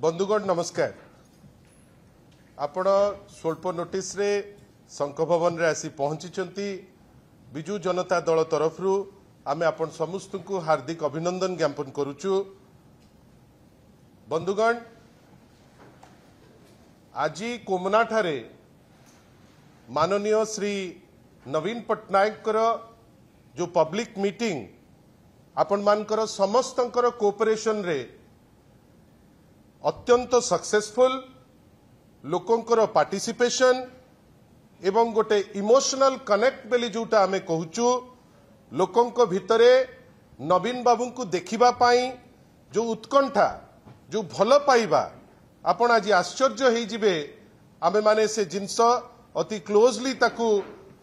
बंधुगण नमस्कार। आपण स्वल्प नोटिस रे शंख भवन रे आसी पहुंची विजु जनता दल तरफ आमे आपण समस्त को हार्दिक अभिनंदन ज्ञापन करुचु। बंधुगण आज कोमना ठारे माननीय श्री नवीन पट्टनायक जो पब्लिक मीटिंग आपण मानकर समस्तंकर कोऑपरेशन रे अत्यंत सक्सेसफुल लोकंकर पार्टिसिपेशन एवं गोटे इमोशनल कनेक्ट बेली जोटा आमे कहूचु लोकंक भितरे नवीन बाबू को देखिबा पाई जो उत्कंठा जो भल पाइबा आपण आज आश्चर्य हो जिबे आमे माने से जिनस अति क्लोजली ताकू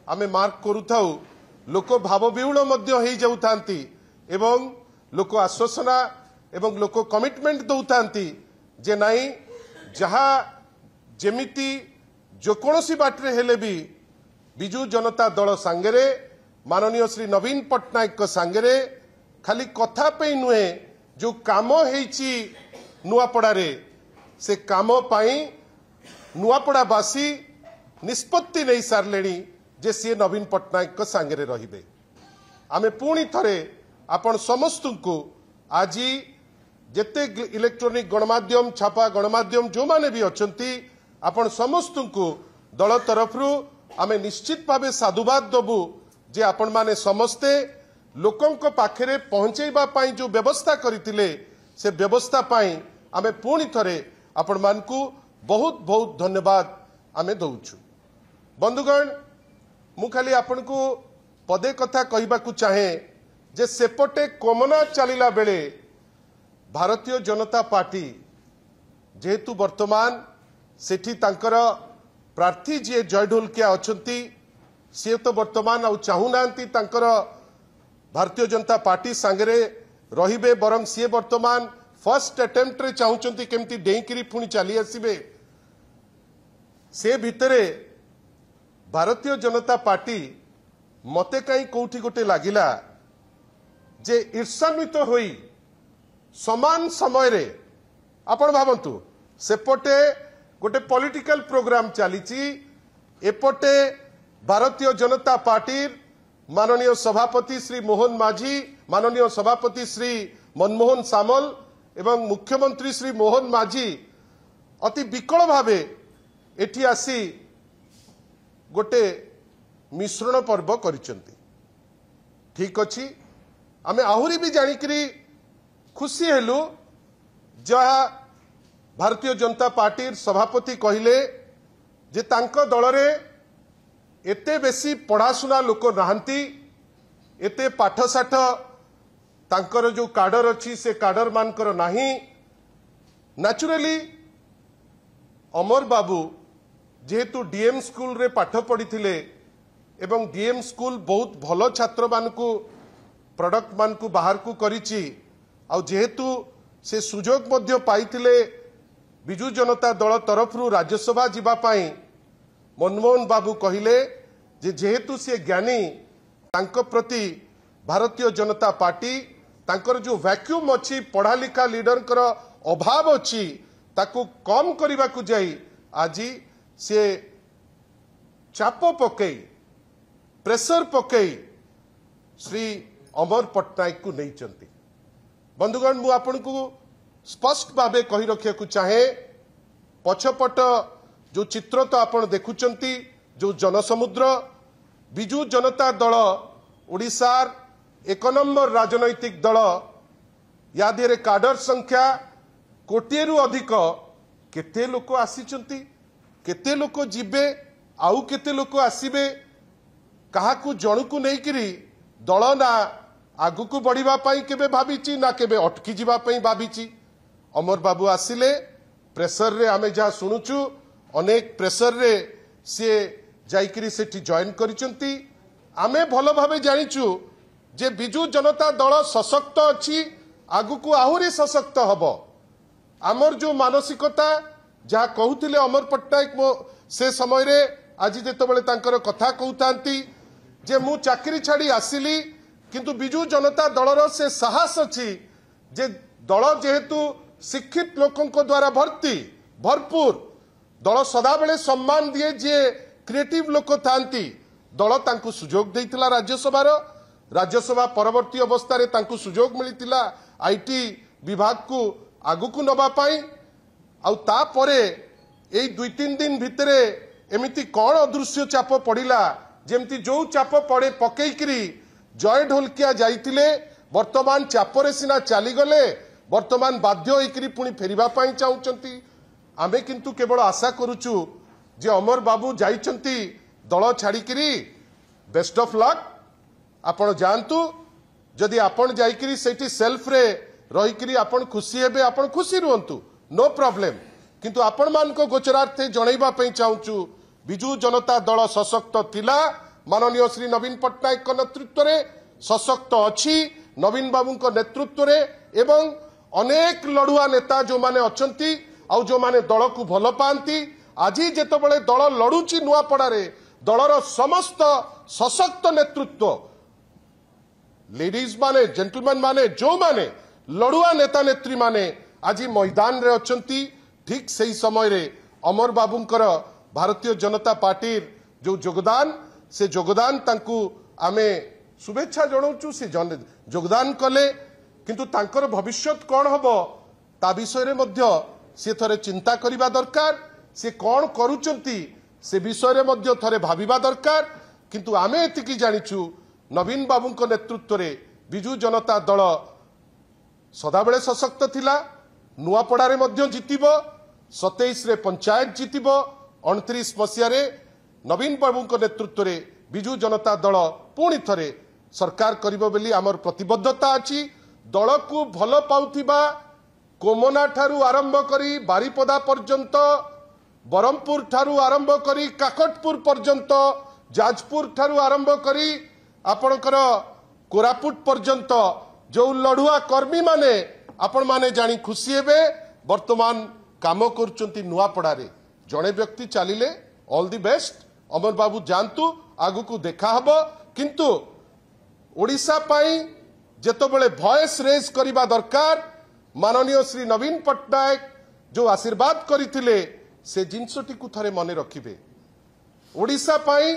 आमे मार्क करूथाउ लोक भावविहुल मध्य हो जाउथांती एवं लोक आश्वासना एवं लोक कमिटमेंट दउथांती जे नाई जहा जेमिति जो कोनोसी बाटरे हेले भी बिजु जनता दल सांगरे माननीय श्री नवीन पट्टनायक को सांगरे खाली कथा पे नुहे जो काम हेची नुआपड़ा रे से काम पाई नुआपड़ावासी निष्पत्ति नहीं सारले जे सी नवीन पट्टनायक को सांगरे रहिबे। आमे पुणी थरे आपण समस्त को आज जेते इलेक्ट्रॉनिक गणमाध्यम छापा गणमाध्यम जो माने भी अछंती आपण समस्त को दल तरफ आमे निश्चित भावे साधुवाद दबु जे आपण माने समस्ते लोकंक पाखरे पहुंचेबा पाई जो व्यवस्था करथिले से व्यवस्था पाई आमे पुणी थरे आपण मानकू बहुत बहुत धन्यवाद आमे दउछु। बंधुगण मु खाली आपण को पदे कथा कहबा को चाहे जे सेपटे कोमना चलिला बेले भारतीय जनता पार्टी जेहेतु वर्तमान सेठी तांकर प्रार्थी जी जय ढोलकिया अछंती सी तो वर्तमान आउ चाहूनांती तांकर भारतीय जनता पार्टी सांगरे रहिबे बरं सी वर्तमान फर्स्ट अटेम्प्ट रे चाहूचंती केमती डेईकरी पुणी चली आसीबे से भितरे भारतीय जनता पार्टी मते कहीं कोठी गोटे लागिला जे ईर्षान्वित होई समान समय रे आपण भावंतु सेपटे गोटे political programme चलीची एपटे Bharatiya Janata party माननीय सभापति श्री मोहन माझी माननीय सभापति श्री मनमोहन सामल एवं मुख्यमंत्री श्री मोहन माझी अति विकल भावे एठी आसी गोटे मिश्रण पर्व करिसंती। ठीक अछि आमे आहुरी भी जानिकरी खुशी हेलु जहा भारतीय जनता पार्टी सभापति कहले जे तांको दल रे एते बेसी पढ़ाशुना लोक नाहंती एते पाठसाठ तांकर जो काडर अच्छी से काडर मानकर नाही। नेचुरली अमर बाबू जेहेतु डीएम स्कूल रे पाठ पढ़ी थिले एवं डीएम स्कूल बहुत भलो छात्र मानकू प्रोडक्ट मानकू बाहर को करिछि आउ जेहेतु से सुजोग मध्य पाइथिले बिजु जनता दल तरफ राज्यसभा जीवा पाई मनमोहन बाबू कहले जे जेहेतु से ज्ञानी तांको प्रति भारतीय जनता पार्टी तांकर जो वैक्यूम अच्छी पढ़ा लिखा लीडर कर अभाव अच्छी ताकू कम करने को जाई आज से चाप पकई प्रेशर पकई श्री अमर पट्टनायक को नहीं चंती। बंधुगण मु आपन को स्पष्ट भावे कही रखिया को चाहे पछपट जो चित्र तो आपण देखुचंती जो जनसमुद्र बिजु जनता दल ओडिशार एक नंबर राजनैतिक दल या देरे काडर संख्या कोटिएरु अधिक केते लोक आसीचंती केते लोक जिबे आउ केते लोक आसीबे काहाकू जणु को नहीं करी दल ना आगु को बढ़िबा पाई केबे भाबीची ना केबे अटकी जिबा पाई भाबीची। अमर बाबू आसिले प्रेशर रे आमे जा सुनुचु अनेक प्रेशर रे से जाइकरी सेठी जॉइन करिसंती। आमे भलो भावे जानिचु जे बिजु जनता दल सशक्त अछि आगु को आहुरी सशक्त हबो। आमर जो मानसिकता जहा कहूथिले अमर पट्टनायक से समय रे आज जेतबेले तांकर कथा कहूतांती जे मु चाकरी छाड़ी आसिली किंतु बिजु जनता दलर से साहस अछि जे दल जेहेतु शिक्षित लोकों द्वारा भरपूर दल सदाबले सम्मान दिए जे क्रिएटिव लोक थांती दल तांकु सुजोग देइतिला राज्यसभा परवर्ती अवस्था तांकु सुजोग मिलितिला आईटी विभाग को आगु को नबा पाई आउ तापरे एई 2-3 दिन भितरे एमिति कौन अदृश्य चाप पड़िला जेमती जो चाप पड़े पकईकरी जय ढोलकिया जाइतिले वर्तमान चापरे सिना चली गले वर्तमान बाध्य होइकरी पुणी फेरिबा पाई चाहुचंती आमे किंतु केवल आशा करूचु जे अमर बाबू जाइचंती दल छाड़िकरी बेस्ट ऑफ लक आपण जानतु जदि आपण जाइकरी सेठी सेल्फ रे रहिकरी आपण खुशी हेबे आपण खुशी रुहंतु नो प्रॉब्लम किंतु आपण मान को गोचरार्थे जणैबा पई चाहुचु बिजू जनता दल सशक्त थिला माननीय श्री नवीन पट्टनायक नेतृत्व रे सशक्त अछि नवीन बाबू को नेतृत्व रे एवं अनेक लड़ुआ नेता जो माने अछंती आउ जो माने दल को भल पाती आज जेतबेले दल लड़ुची नुआपड़ारे दलर समस्त सशक्त नेतृत्व लेडीज माने जेंटलमैन माने जो माने लड़ुआ नेता नेत्री माने आज मैदान रे अछंती ठीक सही समय रे अमर बाबूंकर भारतीय जनता पार्टी जो योगदान से योगदान तांकु आमे शुभेच्छा जणाउछु से योगदान कले किंतु तांकर भविष्यत कौन हबो ता विषय रे मध्य से थरे चिंता करिबा दरकार से कौन करूचंती से विषय रे मध्य थरे भाबिबा दरकार किंतु आमे एतिकी जानिछु नवीन बाबूंको नेतृत्व रे बिजू जनता दल सदाबेले सशक्त थिला नुआपड़ारे मध्य जितिबो 27 रे पंचायत जितिबो 29 मसिया रे नवीन बाबूंको नेतृत्व रे बिजू जनता दल पुणी थरे सरकार करिबो बेली आमर प्रतिबद्धता अछि दल को भल पाउथिबा कोमना ठारू आरंभ करी बारीपदा पर्यंत बरमपुर ठारू आरंभ करी काकटपुर पर्यंत जाजपुर ठारू आरंभ करी आपणकर कोरापुट पर्यंत जो लड़ुआ कर्मी माने आपण माने जानी खुशी हेबे वर्तमान काम करुचंती नुआपड़ारे जड़े व्यक्ति चलिले ऑल दी बेस्ट अमर बाबू जानतु आगु को देखा हबो किंतु ओडिशा पाई जेतबेले वॉइस रेज करिबा दरकार माननीय श्री नवीन पट्टनायक जो आशीर्वाद करथिले से जिनसटी को थरे मने रखिबे ओडिशा पाई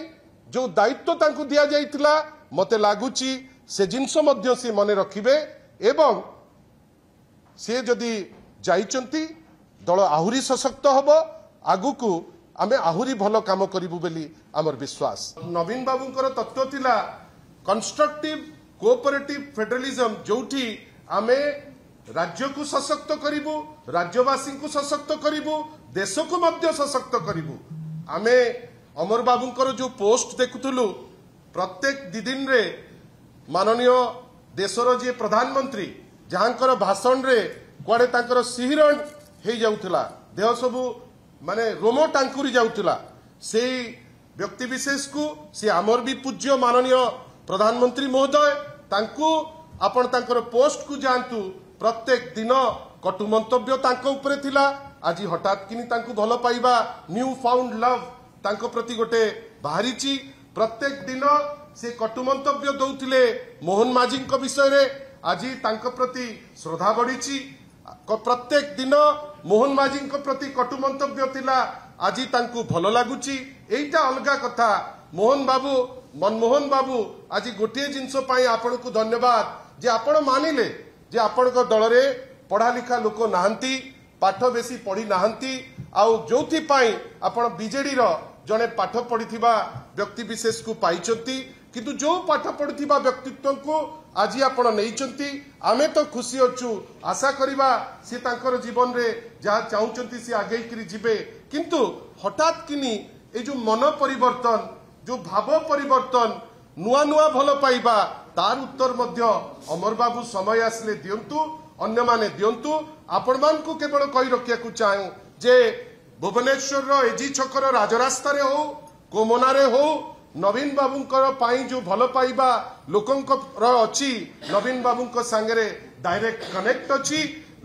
जो दायित्व तांकु दिया जाइतिला मते लागुची से जिनस मध्य से मने रखिबे एवं से जदि जाइचंती दल आहुरी सशक्त हबो आगु को आमे आहुरी भलो काम करिबु बेली हमर विश्वास नवीन बाबूंकर तत्व थिला कंस्ट्रक्टिव कोऑपरेटिव फेडरलिज्म जोठी आमे राज्य को सशक्त करिबु राज्यवासी को सशक्त करिबु देश को मध्य सशक्त करिबु आमे अमर बाबूंकर जो पोस्ट देखुथुलु प्रत्येक दिन रे माननीय देशर जे प्रधानमंत्री जहांकर भाषण रे कुआडे तांकर सिहिरण हे जाउथला देह सबु माने रोमो टांकुरी जाउथला से व्यक्ति विशेष को से आमर भी पूज्य माननीय प्रधानमंत्री महोदय तांकु आपण तांकर पोस्ट को जानतु प्रत्येक दिन कटु मंतव्य तांको उपरे थिला आज हठात किनी तांकु भलो पाइबा न्यू फाउंड लव तांको प्रति गोटे बाहरीची प्रत्येक दिन से कटु मंतव्य दौथिले मोहन माझी विषय रे आज तांको प्रति श्रद्धा बढ़ीची प्रत्येक दिन मोहन माझी प्रति कटु मंतव्य थिला आज तांकु भलो लागुची एइटा अलगा कथा मोहन बाबू मनमोहन बाबू आज गोटे जिनस पाई आपण को धन्यवाद जे आपण मानिले जे आपण को दल रे पढ़ा लिखा लोक नाहंती पाठ बेसी पढ़ी नाहंती आउ जोथि पाई आपण बीजेडी रो जने पाठ पढ़िथिबा व्यक्ति विशेष को पाइचंती किंतु जो पाठ पढ़िथिबा व्यक्तित्व को आज आपण नैचंती आमे तो खुशी अछु आशा करिबा से तांकर जीवन रे जहा चाहुचंती से आगे करी जिबे किंतु हठात किनी ए जो मन परिवर्तन जो भाव परिवर्तन नुआ नुआ भल पाइबा तार उत्तर मध्य अमर बाबू समय आसले दियंतु अन्य माने दियंतु आपण मान को केवल कहि रखिया को चाहूं जे भुवनेश्वर रो एजी छकर राजरास्ता रे हो कोमना रे हो नवीन बाबूंकर पाई जो भल पाइबा लोकंकर अछि नवीन बाबूंक संगे डायरेक्ट कनेक्ट अछि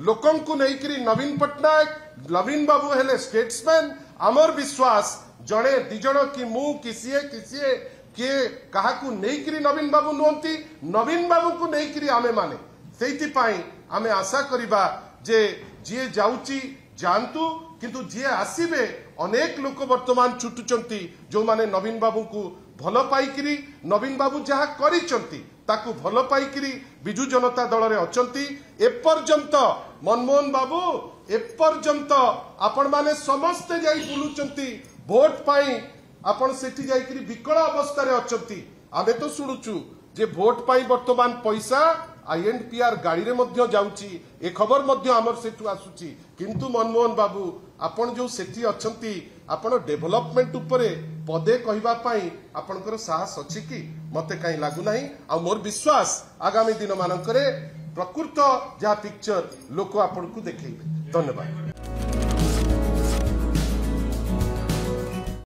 लोकंकु नैकरी नवीन पट्टनायक नवीन बाबू हेले स्टेट्समैन आमर विश्वास जड़े दिजण कि मु किसीए किसीए किए काहाकू नैकरी नवीन बाबू नुहंती नवीन बाबू को नैकरी आमे माने सेइति पाई आमे आशा करिबा जे जी जाऊची जानतु किंतु जी आसीबे अनेक लोक वर्तमान छुटुचंती जो माने नवीन बाबू को भल पाइकिरी नवीन बाबू जहा करिचंती ताकू भल पाइकिरी बिजु जनता दल रे अचंती एपर्यंत मनमोहन बाबू एपर्यंत आपण माने समस्त जाई बुलुचंती भोट पाई आपण सेठी जाईकरी विकल अवस्था रे अचंती आमे तो सुनुचु जे भोट पाई वर्तमान पैसा आईएनपीआर गाड़ी रे मध्य जाउची ए खबर मध्य आमर सेठू आसुची किंतु मनमोहन बाबू आपण जो सेठी अछंती आपण डेवलपमेंट उपरे पदे कहिबा पाई आपनकर साहस अछि कि मते काई लागु नाही आ मोर विश्वास आगामी दिन मानकरे प्रकृत जहा पिक्चर लोक आपण को देखैबे। धन्यवाद।